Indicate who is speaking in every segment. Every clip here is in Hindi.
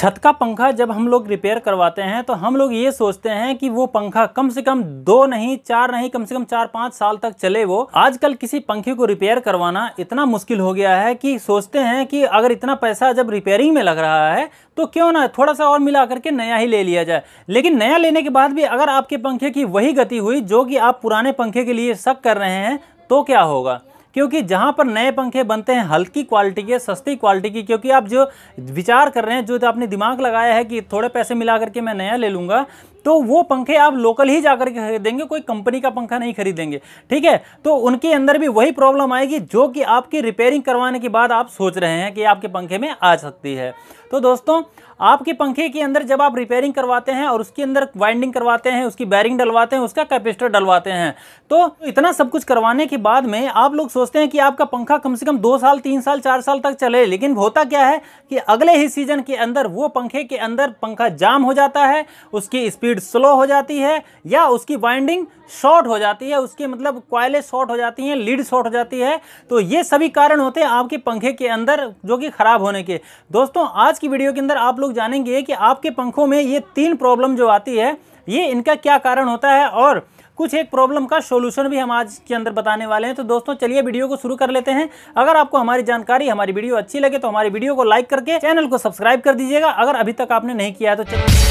Speaker 1: छत का पंखा जब हम लोग रिपेयर करवाते हैं तो हम लोग ये सोचते हैं कि वो पंखा कम से कम 2 नहीं 4 नहीं कम से कम 4-5 साल तक चले। वो आजकल किसी पंखे को रिपेयर करवाना इतना मुश्किल हो गया है कि सोचते हैं कि अगर इतना पैसा जब रिपेयरिंग में लग रहा है तो क्यों ना थोड़ा सा और मिला करके नया ही ले लिया जाए। लेकिन नया लेने के बाद भी अगर आपके पंखे की वही गति हुई जो कि आप पुराने पंखे के लिए शक कर रहे हैं तो क्या होगा। क्योंकि जहां पर नए पंखे बनते हैं हल्की क्वालिटी के, सस्ती क्वालिटी की, क्योंकि आप जो विचार कर रहे हैं, जो आपने दिमाग लगाया है कि थोड़े पैसे मिला करके मैं नया ले लूँगा, तो वो पंखे आप लोकल ही जाकर के खरीदेंगे, कोई कंपनी का पंखा नहीं खरीदेंगे। ठीक है, तो उनके अंदर भी वही प्रॉब्लम आएगी जो कि आपकी रिपेयरिंग करवाने के बाद आप सोच रहे हैं कि आपके पंखे में आ सकती है। तो दोस्तों, आपके पंखे के अंदर जब आप रिपेयरिंग करवाते हैं और उसके अंदर वाइंडिंग करवाते हैं, उसकी बैरिंग डलवाते हैं, उसका कैपेसिटर डलवाते हैं, तो इतना सब कुछ करवाने के बाद में आप लोग सोचते हैं कि आपका पंखा कम से कम 2 साल 3 साल 4 साल तक चले। लेकिन होता क्या है कि अगले ही सीजन के अंदर वो पंखे के अंदर पंखा जाम हो जाता है, उसकी स्पीड स्लो हो जाती है या उसकी वाइंडिंग शॉर्ट हो जाती है, उसके मतलब कॉइलें शॉर्ट हो जाती हैं, लीड शॉर्ट हो जाती है। तो ये सभी कारण होते हैं आपके पंखे के अंदर जो कि खराब होने के। दोस्तों, आज की वीडियो के अंदर आप लोग जानेंगे कि आपके पंखों में ये 3 प्रॉब्लम जो आती है ये इनका क्या कारण होता है और कुछ एक प्रॉब्लम का सॉल्यूशन भी हम आज के अंदर बताने वाले हैं। तो दोस्तों, चलिए वीडियो को शुरू कर लेते हैं। अगर आपको हमारी जानकारी, हमारी वीडियो अच्छी लगे तो हमारी वीडियो को लाइक करके चैनल को सब्सक्राइब कर दीजिएगा, अगर अभी तक आपने नहीं किया है तो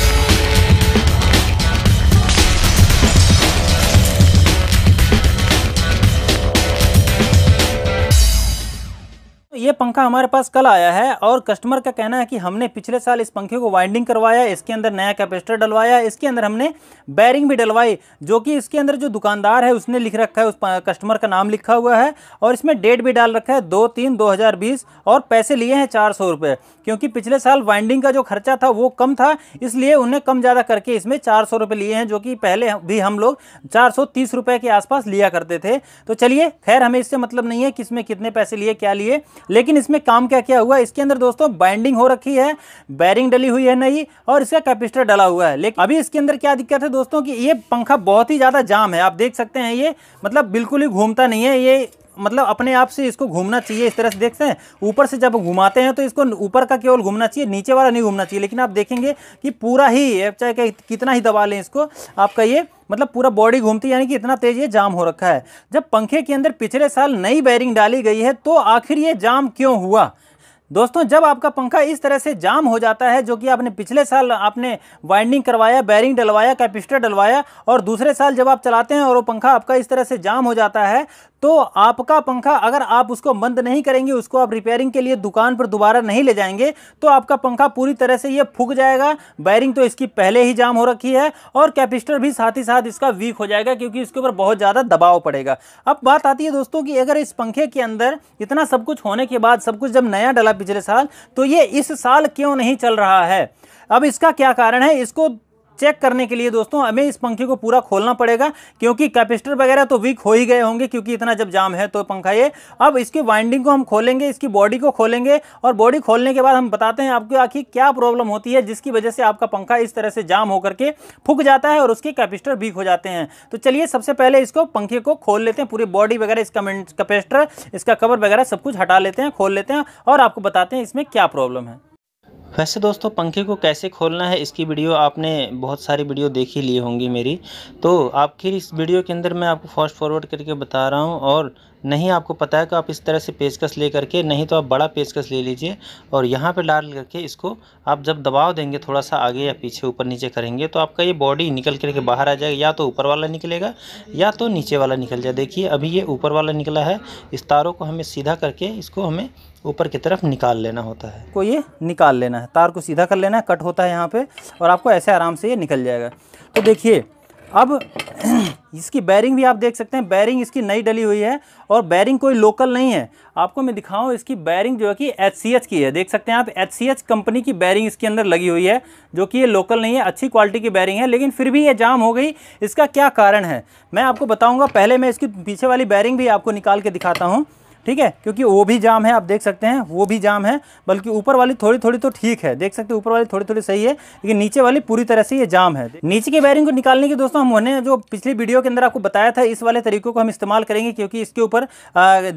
Speaker 1: ये पंखा हमारे पास कल आया है और कस्टमर का कहना है कि हमने पिछले साल इस पंखे को वाइंडिंग करवाया, इसके अंदर नया कैपेसिटर डलवाया, इसके अंदर हमने बैरिंग भी डलवाई, जो कि इसके अंदर जो दुकानदार है उसने लिख रखा है, उस कस्टमर का नाम लिखा हुआ है और इसमें डेट भी डाल रखा है 2/3/2020 और पैसे लिए हैं 400 रुपये। क्योंकि पिछले साल वाइंडिंग का जो खर्चा था वो कम था, इसलिए उन्हें कम ज़्यादा करके इसमें 400 रुपये लिए हैं, जो कि पहले भी हम लोग 430 रुपये के आसपास लिया करते थे। तो चलिए, खैर हमें इससे मतलब नहीं है कि इसमें कितने पैसे लिए, क्या लिए, लेकिन इसमें काम क्या क्या हुआ। इसके अंदर दोस्तों बाइंडिंग हो रखी है, बैरिंग डली हुई है नई और इसका कैपेसिटर डला हुआ है। लेकिन अभी इसके अंदर क्या दिक्कत है दोस्तों कि ये पंखा बहुत ही ज़्यादा जाम है। आप देख सकते हैं ये मतलब बिल्कुल ही घूमता नहीं है, ये मतलब अपने आप से इसको घूमना चाहिए। इस तरह से देखते हैं, ऊपर से जब घुमाते हैं तो इसको ऊपर का केवल घूमना चाहिए, नीचे वाला नहीं घूमना चाहिए। लेकिन आप देखेंगे कि पूरा ही, चाहे कितना ही दबा लें इसको, आपका ये मतलब पूरा बॉडी घूमती है, यानी कि इतना तेज ये जाम हो रखा है। जब पंखे के अंदर पिछले साल नई बैरिंग डाली गई है तो आखिर ये जाम क्यों हुआ। दोस्तों, जब आपका पंखा इस तरह से जाम हो जाता है, जो कि आपने पिछले साल आपने वाइंडिंग करवाया, बैरिंग डलवाया, कैपेसिटर डलवाया और दूसरे साल जब आप चलाते हैं और वो पंखा आपका इस तरह से जाम हो जाता है, तो आपका पंखा अगर आप उसको बंद नहीं करेंगे, उसको आप रिपेयरिंग के लिए दुकान पर दोबारा नहीं ले जाएंगे, तो आपका पंखा पूरी तरह से ये फूक जाएगा। बैरिंग तो इसकी पहले ही जाम हो रखी है और कैपेसिटर भी साथ ही साथ इसका वीक हो जाएगा, क्योंकि इसके ऊपर बहुत ज़्यादा दबाव पड़ेगा। अब बात आती है दोस्तों कि अगर इस पंखे के अंदर इतना सब कुछ होने के बाद, सब कुछ जब नया डला पिछले साल, तो ये इस साल क्यों नहीं चल रहा है। अब इसका क्या कारण है, इसको चेक करने के लिए दोस्तों हमें इस पंखे को पूरा खोलना पड़ेगा, क्योंकि कैपेसिटर वगैरह तो वीक हो ही गए होंगे, क्योंकि इतना जब जाम है तो पंखा ये। अब इसकी वाइंडिंग को हम खोलेंगे, इसकी बॉडी को खोलेंगे और बॉडी खोलने के बाद हम बताते हैं आपको आखिर क्या प्रॉब्लम होती है जिसकी वजह से आपका पंखा इस तरह से जाम होकर के फूक जाता है और उसके कैपेसिटर वीक हो जाते हैं। तो चलिए, सबसे पहले इसको पंखे को खोल लेते हैं, पूरी बॉडी वगैरह, इसका कैपेसिटर, इसका कवर वगैरह सब कुछ हटा लेते हैं, खोल लेते हैं और आपको बताते हैं इसमें क्या प्रॉब्लम है।
Speaker 2: वैसे दोस्तों, पंखे को कैसे खोलना है इसकी वीडियो आपने बहुत सारी वीडियो देख ही ली होंगी मेरी, तो आखिर इस वीडियो के अंदर मैं आपको फास्ट फॉरवर्ड करके बता रहा हूं। और नहीं आपको पता है कि आप इस तरह से पेचकस ले करके, नहीं तो आप बड़ा पेचकस ले लीजिए और यहाँ पे डाल करके इसको आप जब दबाव देंगे, थोड़ा सा आगे या पीछे ऊपर नीचे करेंगे, तो आपका ये बॉडी निकल करके बाहर आ जाएगा। या तो ऊपर वाला निकलेगा या तो नीचे वाला निकल जाए। देखिए, अभी ये ऊपर वाला निकला है। इस तारों को हमें सीधा करके इसको हमें ऊपर की तरफ निकाल लेना होता है।
Speaker 1: को ये निकाल लेना है, तार को सीधा कर लेना है, कट होता है यहाँ पे और आपको ऐसे आराम से ये निकल जाएगा। तो देखिए, अब इसकी बैरिंग भी आप देख सकते हैं, बैरिंग इसकी नई डली हुई है और बैरिंग कोई लोकल नहीं है। आपको मैं दिखाऊं, इसकी बैरिंग जो है कि HCH की है, देख सकते हैं आप, HCH कंपनी की बैरिंग इसके अंदर लगी हुई है, जो कि ये लोकल नहीं है, अच्छी क्वालिटी की बैरिंग है। लेकिन फिर भी ये जाम हो गई, इसका क्या कारण है मैं आपको बताऊंगा। पहले मैं इसकी पीछे वाली बैरिंग भी आपको निकाल के दिखाता हूँ। ठीक है, क्योंकि वो भी जाम है, आप देख सकते हैं वो भी जाम है, बल्कि ऊपर वाली थोड़ी थोड़ी तो ठीक है, देख सकते हैं ऊपर वाली थोड़ी थोड़ी सही है, लेकिन नीचे वाली पूरी तरह से ये जाम है। नीचे के बेरिंग को निकालने के दोस्तों हमने जो पिछली वीडियो के अंदर आपको बताया था, इस वाले तरीकों को हम इस्तेमाल करेंगे, क्योंकि इसके ऊपर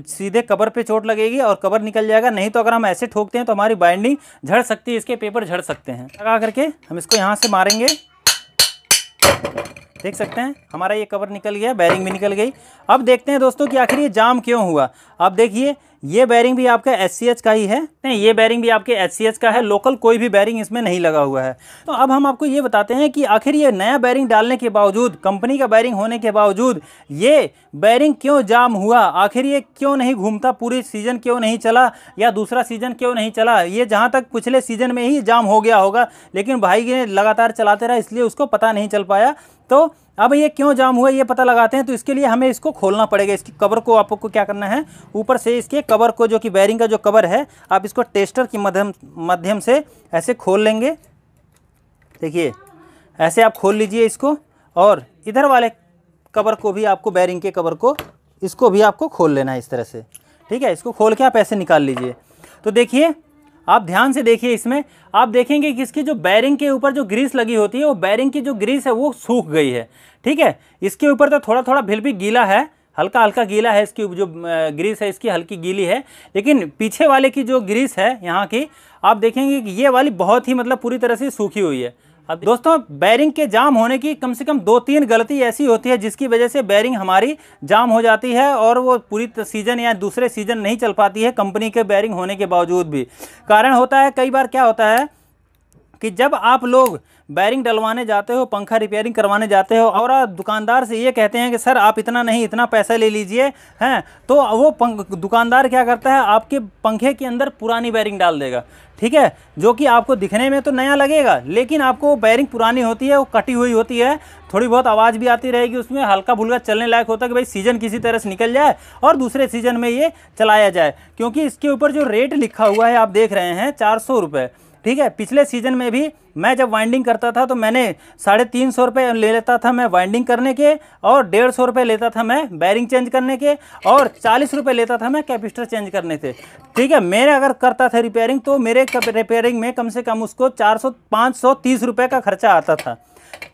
Speaker 1: सीधे कवर पे चोट लगेगी और कवर निकल जाएगा। नहीं तो अगर हम ऐसे ठोकते हैं तो हमारी बाइंडिंग झड़ सकती है, इसके पेपर झड़ सकते हैं। लगा करके हम इसको यहाँ से मारेंगे, देख सकते हैं हमारा ये कवर निकल गया, बेरिंग भी निकल गई। अब देखते हैं दोस्तों कि आखिर ये जाम क्यों हुआ। आप देखिए ये बेरिंग भी आपका SCH का ही है, ये बेरिंग भी आपके SCH का है, लोकल कोई भी बेरिंग इसमें नहीं लगा हुआ है। तो अब हम आपको ये बताते हैं कि आखिर ये नया बेरिंग डालने के बावजूद, कंपनी का बेरिंग होने के बावजूद ये बेरिंग क्यों जाम हुआ, आखिर ये क्यों नहीं घूमता, पूरी सीजन क्यों नहीं चला या दूसरा सीजन क्यों नहीं चला। ये जहाँ तक पिछले सीजन में ही जाम हो गया होगा, लेकिन भाई ने लगातार चलाते रहा इसलिए उसको पता नहीं चल पाया। तो अब ये क्यों जाम हुआ ये पता लगाते हैं। तो इसके लिए हमें इसको खोलना पड़ेगा। इसकी कवर को आपको क्या करना है, ऊपर से इसके कवर को, जो कि बेरिंग का जो कवर है, आप इसको टेस्टर की माध्यम से ऐसे खोल लेंगे। देखिए ऐसे आप खोल लीजिए इसको, और इधर वाले कवर को भी आपको, बेरिंग के कवर को, इसको भी आपको खोल लेना है इस तरह से। ठीक है, इसको खोल के आप ऐसे निकाल लीजिए। तो देखिए आप ध्यान से देखिए, इसमें आप देखेंगे कि इसकी जो बेरिंग के ऊपर जो ग्रीस लगी होती है, वो बेरिंग की जो ग्रीस है वो सूख गई है। ठीक है, इसके ऊपर तो थोड़ा थोड़ा फिर भी गीला है, हल्का हल्का गीला है, इसकी जो ग्रीस है इसकी हल्की गीली है, लेकिन पीछे वाले की जो ग्रीस है यहाँ की, आप देखेंगे कि ये वाली बहुत ही मतलब पूरी तरह से सूखी हुई है। अब दोस्तों बेरिंग के जाम होने की कम से कम 2-3 गलती ऐसी होती है जिसकी वजह से बेरिंग हमारी जाम हो जाती है और वो पूरी सीजन या दूसरे सीजन नहीं चल पाती है, कंपनी के बेरिंग होने के बावजूद भी। कारण होता है, कई बार क्या होता है कि जब आप लोग बेरिंग डलवाने जाते हो, पंखा रिपेयरिंग करवाने जाते हो, और आप दुकानदार से ये कहते हैं कि सर आप इतना नहीं, इतना पैसा ले लीजिए हैं, तो वो दुकानदार क्या करता है, आपके पंखे के अंदर पुरानी बेरिंग डाल देगा। ठीक है, जो कि आपको दिखने में तो नया लगेगा, लेकिन आपको बेरिंग पुरानी होती है, वो कटी हुई होती है, थोड़ी बहुत आवाज़ भी आती रहेगी उसमें, हल्का फुल्का चलने लायक होता है कि भाई सीजन किसी तरह से निकल जाए और दूसरे सीजन में ये चलाया जाए। क्योंकि इसके ऊपर जो रेट लिखा हुआ है आप देख रहे हैं 400 रुपये। ठीक है, पिछले सीजन में भी मैं जब वाइंडिंग करता था तो मैंने 350 रुपये ले लेता था मैं वाइंडिंग करने के, और 150 रुपये लेता था मैं बेरिंग चेंज करने के, और 40 रुपये लेता था मैं कैपेसिटर चेंज करने थे। ठीक है, मेरे अगर करता था रिपेयरिंग तो मेरे रिपेयरिंग में कम से कम उसको 530 रुपये का खर्चा आता था।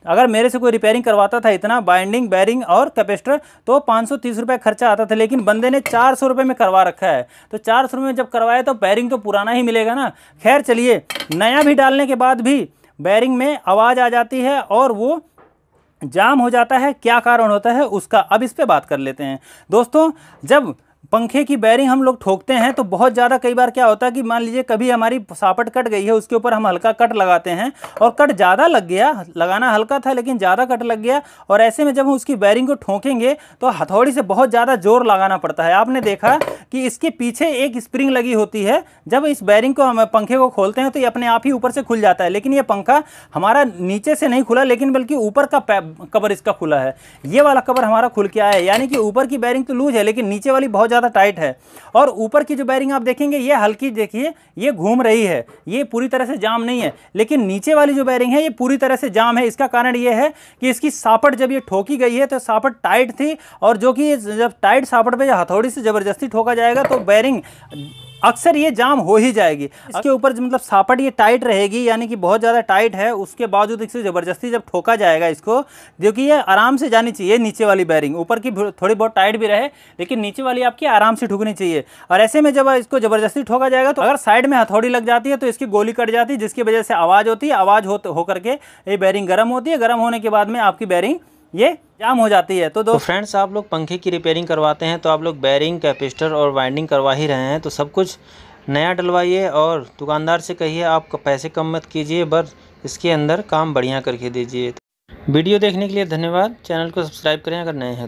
Speaker 1: अगर मेरे से कोई रिपेयरिंग करवाता था इतना, बाइंडिंग, बेरिंग और कैपेसिटर, तो 530 रुपये खर्चा आता था, लेकिन बंदे ने 400 रुपये में करवा रखा है। तो 400 रुपये में जब करवाया तो बेरिंग तो पुराना ही मिलेगा ना। खैर चलिए, नया भी डालने के बाद भी बेरिंग में आवाज़ आ जाती है और वो जाम हो जाता है। क्या कारण होता है उसका, अब इस पर बात कर लेते हैं। दोस्तों जब पंखे की बेरिंग हम लोग ठोकते हैं तो बहुत ज़्यादा कई बार क्या होता है कि मान लीजिए कभी हमारी सापट कट गई है, उसके ऊपर हम हल्का कट लगाते हैं और कट ज़्यादा लग गया, लगाना हल्का था लेकिन ज़्यादा कट लग गया, और ऐसे में जब हम उसकी बेरिंग को ठोकेंगे तो हथौड़ी से बहुत ज़्यादा जोर लगाना पड़ता है। आपने देखा कि इसके पीछे एक स्प्रिंग लगी होती है, जब इस बेरिंग को हम पंखे को खोलते हैं तो ये अपने आप ही ऊपर से खुल जाता है, लेकिन ये पंखा हमारा नीचे से नहीं खुला, लेकिन बल्कि ऊपर का कवर इसका खुला है। ये वाला कवर हमारा खुल के आया है, यानी कि ऊपर की बेरिंग तो लूज है लेकिन नीचे वाली बहुत ज़्यादा टाइट है। और ऊपर की जो बेरिंग आप देखेंगे ये हल्की, देखिए ये घूम रही है, ये पूरी तरह से जाम नहीं है, लेकिन नीचे वाली जो बेरिंग है ये पूरी तरह से जाम है। इसका कारण ये है कि इसकी सापट जब ये ठोकी गई है तो सापट टाइट थी, और जो कि जब टाइट सापट पे हथौड़ी से जबरदस्ती ठोका जाएगा तो बेरिंग अक्सर ये जाम हो ही जाएगी। इसके ऊपर मतलब सापट ये टाइट रहेगी, यानी कि बहुत ज़्यादा टाइट है, उसके बावजूद इसे ज़बरदस्ती जब ठोका जाएगा इसको, जो कि ये आराम से जानी चाहिए नीचे वाली बेरिंग, ऊपर की थोड़ी बहुत टाइट भी रहे लेकिन नीचे वाली आपकी आराम से ठुकनी चाहिए। और ऐसे में जब इसको ज़बरदस्ती ठोका जाएगा तो अगर साइड में हथौड़ी लग जाती है तो इसकी गोली कट जाती है, जिसकी वजह से आवाज़ होती है, आवाज़ हो करके ये बेरिंग गर्म होती है, गर्म होने के बाद में आपकी बेरिंग ये जाम हो जाती है। तो
Speaker 2: फ्रेंड्स आप लोग पंखे की रिपेयरिंग करवाते हैं तो आप लोग बेरिंग, कैपेसिटर और वाइंडिंग करवा ही रहे हैं, तो सब कुछ नया डलवाइए और दुकानदार से कहिए आप पैसे कम मत कीजिए, बस इसके अंदर काम बढ़िया करके दीजिए। वीडियो देखने के लिए धन्यवाद। चैनल को सब्सक्राइब करें अगर नए हैं तो।